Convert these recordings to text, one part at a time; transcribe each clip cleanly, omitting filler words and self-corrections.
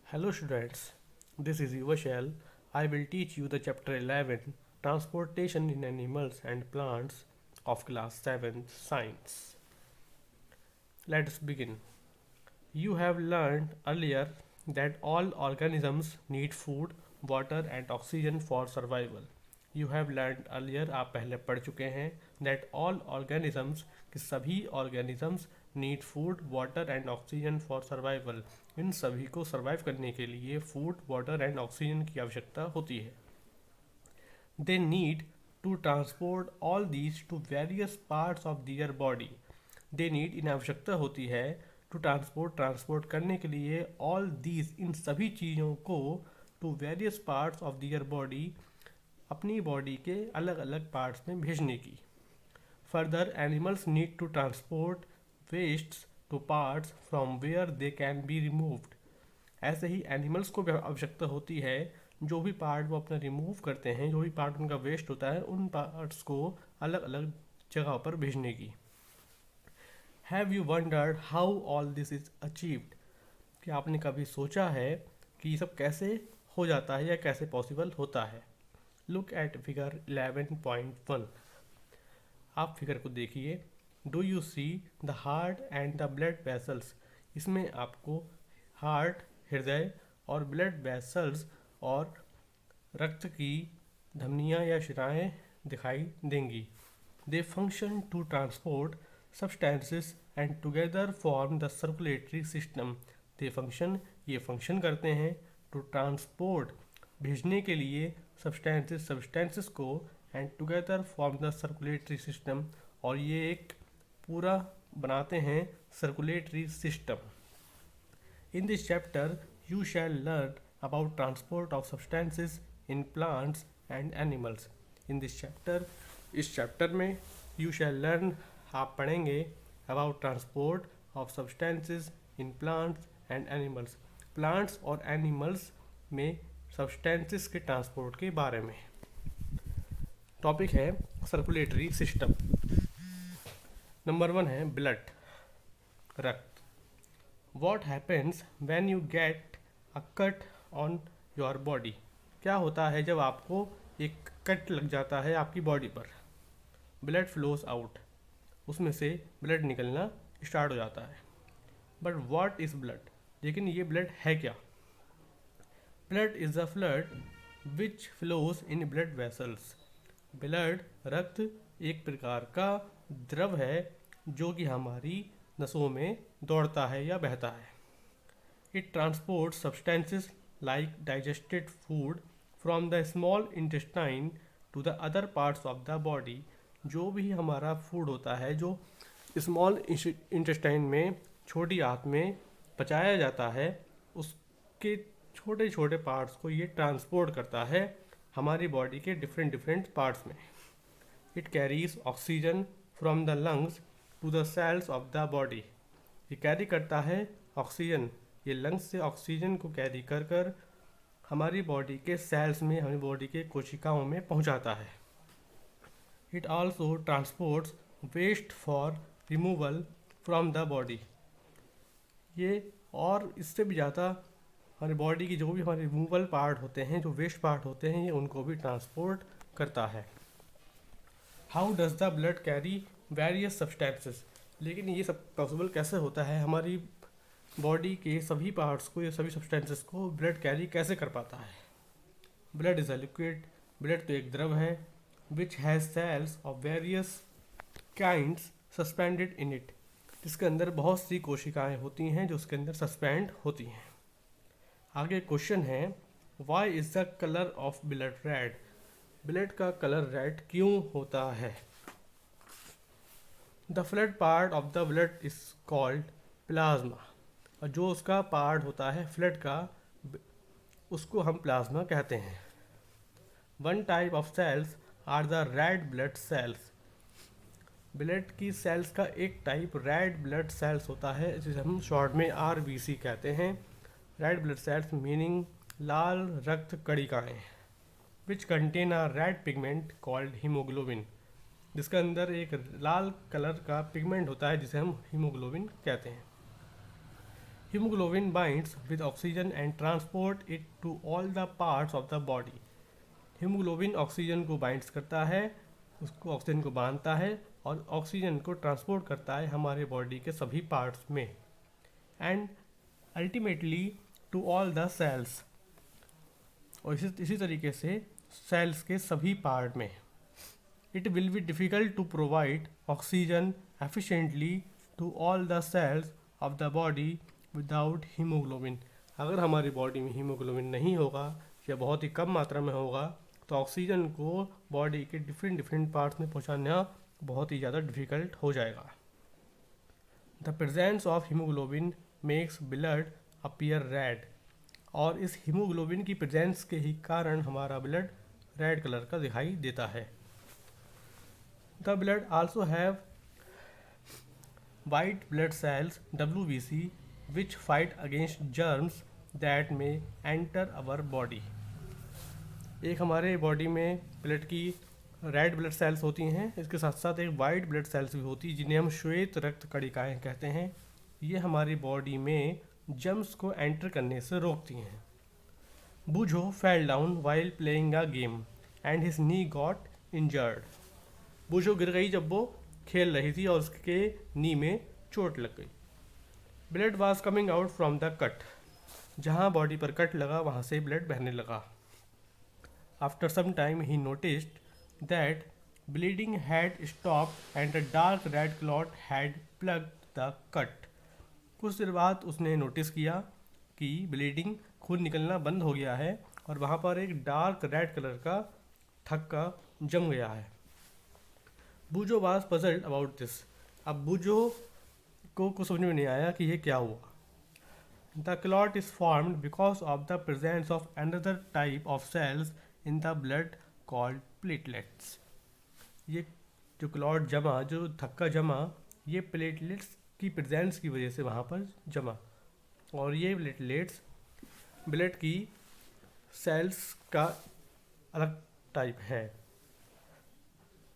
Hello students, this is Yuvashal. I will teach you the chapter 11 Transportation in Animals and Plants of class 7 Science. Let's begin. You have learned earlier that all organisms need food, water and oxygen for survival. You have learned earlier आप पहले पढ़ चुके हैं that all organisms कि सभी organisms need food, water and oxygen for survival. इन सभी को survive करने के लिए फूड, वाटर एंड ऑक्सीजन की आवश्यकता होती है. They need to transport all these to various parts of their body. They need इन आवश्यकता होती है to ट्रांसपोर्ट करने के लिए all these इन सभी चीज़ों को to various parts of their body अपनी बॉडी के अलग अलग पार्ट्स में भेजने की. Further, animals need to transport wastes to parts from where they can be removed. ऐसे ही एनिमल्स को भी आवश्यकता होती है जो भी पार्ट वो अपना रिमूव करते हैं, जो भी पार्ट उनका वेस्ट होता है, उन पार्ट्स को अलग अलग जगह पर भेजने की. Have you wondered how all this is achieved? कि आपने कभी सोचा है कि ये सब कैसे हो जाता है या कैसे पॉसिबल होता है. Look at figure 11.1. आप फिगर को देखिए. Do you see the heart and the blood vessels? इसमें आपको हार्ट, हृदय और ब्लड वेसल्स और रक्त की धमनियाँ या शिराएँ दिखाई देंगी. They function to transport substances and together form the circulatory system. They function ये फंक्शन करते हैं टू ट्रांसपोर्ट भेजने के लिए सब्सटेंसेस को and together form the circulatory system और ये एक पूरा बनाते हैं circulatory system. In this chapter, you shall learn about transport of substances in plants and animals. In this chapter, इस चैप्टर में you shall learn आप पढ़ेंगे about transport of substances in plants and animals. Plants और animals में substances के transport के बारे में. टॉपिक है सर्कुलेटरी सिस्टम. नंबर 1 है ब्लड, रक्त. What happens when you get a cut on your body? क्या होता है जब आपको एक कट लग जाता है आपकी बॉडी पर? Blood flows out. उसमें से ब्लड निकलना स्टार्ट हो जाता है. But what is blood? लेकिन ये ब्लड है क्या? Blood is the fluid which flows in blood vessels. Blood, रक्त एक प्रकार का द्रव है जो कि हमारी नसों में दौड़ता है या बहता है. It transport substances like digested food from the small intestine to the other parts of the body. जो भी हमारा फूड होता है जो स्मॉल इंटेस्टाइन में, छोटी आंत में पचाया जाता है, उसके छोटे छोटे पार्ट्स को ये ट्रांसपोर्ट करता है हमारी बॉडी के डिफरेंट पार्ट्स में. It carries oxygen from the lungs to the cells of the body. ये कैरी करता है ऑक्सीजन, ये लंग्स से ऑक्सीजन को कैरी कर कर हमारी बॉडी के सेल्स में, हमारी बॉडी के कोशिकाओं में पहुंचाता है. It also transports waste for removal from the body. ये और इससे भी ज़्यादा हमारी बॉडी की जो भी हमारे रिमूवल पार्ट होते हैं, जो वेस्ट पार्ट होते हैं, ये उनको भी ट्रांसपोर्ट करता है. How does the blood carry various substances? लेकिन ये सब पॉसिबल कैसे होता है? हमारी बॉडी के सभी पार्ट्स को, ये सभी सब्सटेंसेस को ब्लड कैरी कैसे कर पाता है? Blood is a liquid. Blood तो एक द्रव है which has cells of various kinds suspended in it. जिसके अंदर बहुत सी कोशिकाएं होती हैं जो उसके अंदर सस्पेंड होती हैं. आगे क्वेश्चन है why is the colour of blood red? Blood का कलर रेड क्यों होता है? The fluid part of the blood is called plasma. और जो उसका पार्ट होता है फ्लड का, उसको हम प्लाज्मा कहते हैं. One type of cells are the red blood cells. Blood की सेल्स का एक टाइप रेड ब्लड सेल्स होता है जिसे हम शॉर्ट में RBC कहते हैं. रेड ब्लड सेल्स मीनिंग लाल रक्त कणिकाएँ, which contain a red pigment called haemoglobin. जिसके अंदर एक लाल कलर का पिगमेंट होता है जिसे हम हीमोग्लोबिन कहते हैं. Hemoglobin binds with oxygen and transport it to all the parts of the body. Haemoglobin oxygen को बाइंड्स करता है, उसको ऑक्सीजन को बांधता है और ऑक्सीजन को ट्रांसपोर्ट करता है हमारे बॉडी के सभी पार्ट्स में, and ultimately to all the cells, और इसी तरीके से सेल्स के सभी पार्ट में. It will be difficult to provide oxygen efficiently to all the cells of the body without haemoglobin. अगर हमारी बॉडी में हीमोग्लोबिन नहीं होगा या बहुत ही कम मात्रा में होगा तो ऑक्सीजन को बॉडी के डिफरेंट पार्ट्स में पहुंचाना बहुत ही ज़्यादा डिफ़िकल्ट हो जाएगा. The presence of haemoglobin makes blood appear red. और इस हीमोग्लोबिन की प्रेजेंस के ही कारण हमारा ब्लड रेड कलर का दिखाई देता है. The blood also have white blood cells WBC which fight against germs that may enter our body. एक हमारे बॉडी में ब्लड की रेड ब्लड सेल्स होती हैं, इसके साथ साथ एक वाइट ब्लड सेल्स भी होती है जिन्हें हम श्वेत रक्त कणिकाएं कहते हैं. ये हमारी बॉडी में जर्म्स को एंटर करने से रोकती हैं. बुझो fell down while playing a game and his knee got injured. बुझो गिर गई जब वो खेल रही थी और उसके नी में चोट लग गई. Blood was coming out from the cut. जहाँ बॉडी पर कट लगा वहाँ से ब्लड बहने लगा. After some time he noticed that bleeding had stopped and a dark red clot had plugged the cut. कुछ देर बाद उसने नोटिस किया कि ब्लीडिंग, खून निकलना बंद हो गया है और वहाँ पर एक डार्क रेड कलर का थक्का जम गया है. बूजो वाज पजल्ड अबाउट दिस. अब बूजो को कुछ समझ में नहीं आया कि ये क्या हुआ. The clot is formed because of the presence of another type of cells in the blood called platelets. ये जो क्लॉट जमा, जो थक्का जमा, ये प्लेटलेट्स की प्रेजेंस की वजह से वहाँ पर जमा, और ये प्लेटलेट्स ब्लड की सेल्स का अलग टाइप है.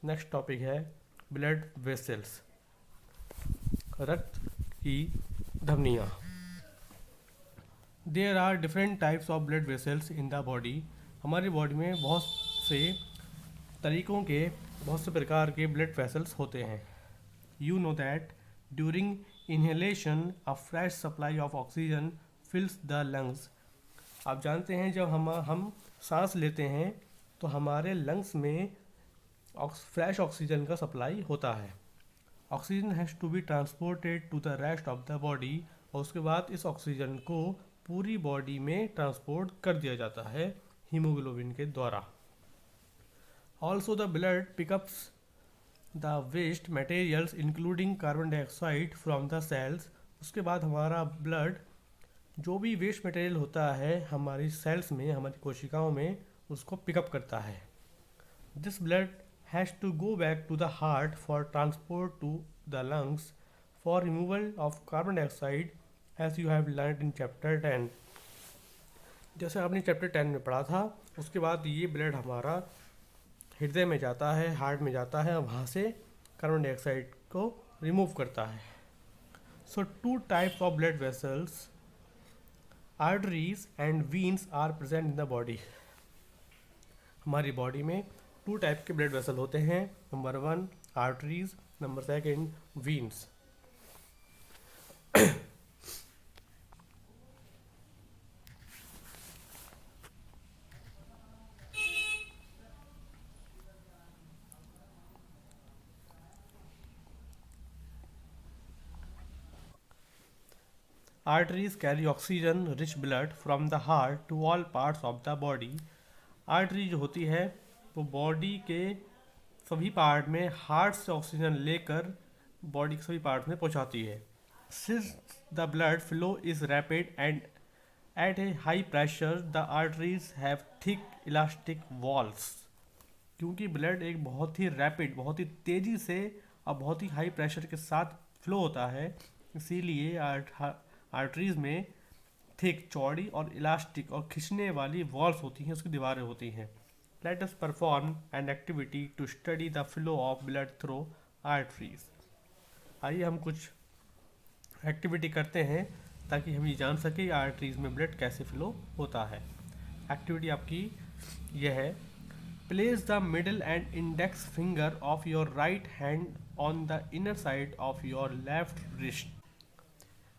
नेक्स्ट टॉपिक है ब्लड वेसल्स, रक्त की धमनियाँ. There are different types of blood vessels in the body. हमारी बॉडी में बहुत से तरीकों के, बहुत से प्रकार के ब्लड वेसल्स होते हैं. You know that during inhalation a fresh supply of oxygen फिल्स the lungs. आप जानते हैं जब हम सांस लेते हैं तो हमारे लंग्स में फ्रेश ऑक्सीजन का सप्लाई होता है. Oxygen has to be transported to the rest of the body. और उसके बाद इस ऑक्सीजन को पूरी बॉडी में ट्रांसपोर्ट कर दिया जाता है हीमोग्लोबिन के द्वारा. Also the blood pickups the waste materials including carbon dioxide from the cells. उसके बाद हमारा ब्लड जो भी वेस्ट मटेरियल होता है हमारी सेल्स में, हमारी कोशिकाओं में, उसको पिकअप करता है. This blood has to go back to the heart for transport to the lungs for removal of carbon dioxide as you have learned in chapter 10. जैसे आपने चैप्टर 10 में पढ़ा था, उसके बाद ये ब्लड हमारा हृदय में जाता है, हार्ट में जाता है और वहाँ से कार्बन डाइऑक्साइड को रिमूव करता है. So 2 types of blood vessels, arteries and veins are present in the body. हमारी बॉडी में 2 टाइप के ब्लड वेसल होते हैं. Number 1 arteries, number 2 veins. Arteries carry oxygen rich blood from the heart to all parts of the body. Artery जो होती है वो body के सभी पार्ट में हार्ट से ऑक्सीजन लेकर बॉडी के सभी पार्ट में पहुंचाती है. Since the blood flow is rapid and at a high pressure the arteries have thick elastic walls. क्योंकि ब्लड एक बहुत ही रैपिड, बहुत ही तेज़ी से और बहुत ही हाई प्रेशर के साथ फ्लो होता है, इसीलिए आर्टरीज में थिक, चौड़ी और इलास्टिक और खिंचने वाली वॉल्स होती हैं, उसकी दीवारें होती हैं. Let us perform an activity to study the flow of blood through arteries. आइए हम कुछ एक्टिविटी करते हैं ताकि हम ये जान सके आर्टरीज में ब्लड कैसे फ्लो होता है। एक्टिविटी आपकी यह है, place the middle and index finger of your right hand on the inner side of your left wrist.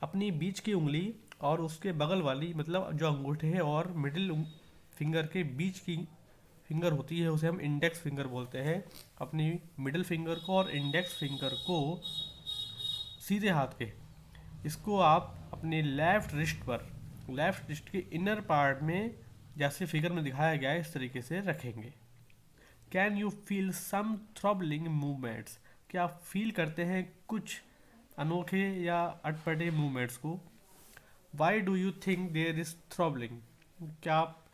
अपनी बीच की उंगली और उसके बगल वाली, मतलब जो अंगूठे और मिडिल फिंगर के बीच की फिंगर होती है, उसे हम इंडेक्स फिंगर बोलते हैं। अपनी मिडिल फिंगर को और इंडेक्स फिंगर को, सीधे हाथ के, इसको आप अपने लेफ्ट रिस्ट के इनर पार्ट में, जैसे फिगर में दिखाया गया है इस तरीके से रखेंगे। Can you feel some throbbing movements? क्या आप फील करते हैं कुछ अनोखे या अटपटे मूवमेंट्स को? Why do you think there is throbbing? क्या आप,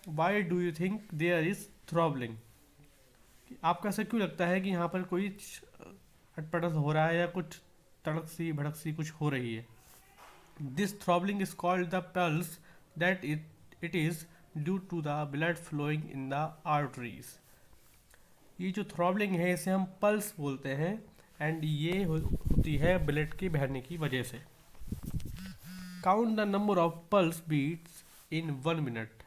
why do you think there is throbbing? आपको ऐसा क्यों लगता है कि यहाँ पर कोई अटपटा हो रहा है या कुछ तड़क सी भड़क सी कुछ हो रही है? This throbbing is called the pulse that it is due to the blood flowing in the arteries. ये जो थ्रॉबलिंग है इसे हम पल्स बोलते हैं, एंड ये होती है ब्लड के बहने की वजह से। Count the number of pulse beats in 1 minute.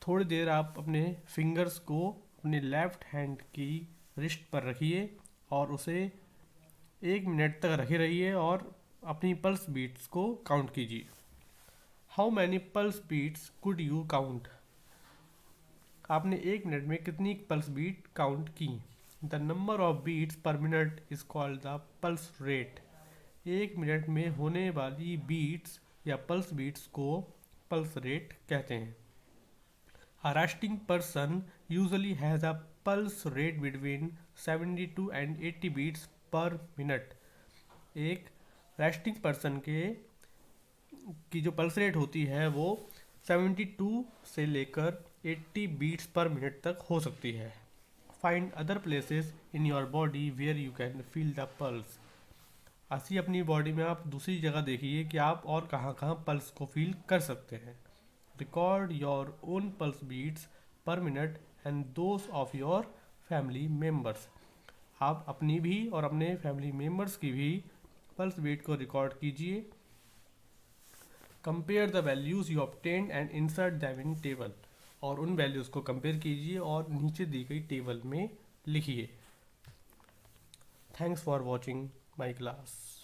थोड़ी देर आप अपने फिंगर्स को अपने लेफ्ट हैंड की रिस्ट पर रखिए और उसे 1 मिनट तक रखे रहिए और अपनी पल्स बीट्स को काउंट कीजिए। How many pulse beats could you count? आपने 1 मिनट में कितनी पल्स बीट काउंट की? The number of beats per minute is called the pulse rate. 1 minute में होने वाली बीट्स या पल्स बीट्स को पल्स रेट कहते हैं। A resting person usually has a pulse rate between 72 and 80 beats per minute. एक resting person के की जो पल्स रेट होती है वो 72 से लेकर 80 बीट्स पर मिनट तक हो सकती है। Find other places in your body where you can feel the pulse. ऐसी अपनी बॉडी में आप दूसरी जगह देखिए कि आप और कहाँ कहाँ पल्स को फील कर सकते हैं। Record your own pulse beats per minute and those of your family members. आप अपनी भी और अपने फैमिली मेम्बर्स की भी पल्स बीट को रिकॉर्ड कीजिए। Compare the values you obtain and insert them in table. और उन वैल्यूज़ को कंपेयर कीजिए और नीचे दी गई टेबल में लिखिए। Thanks for watching my class.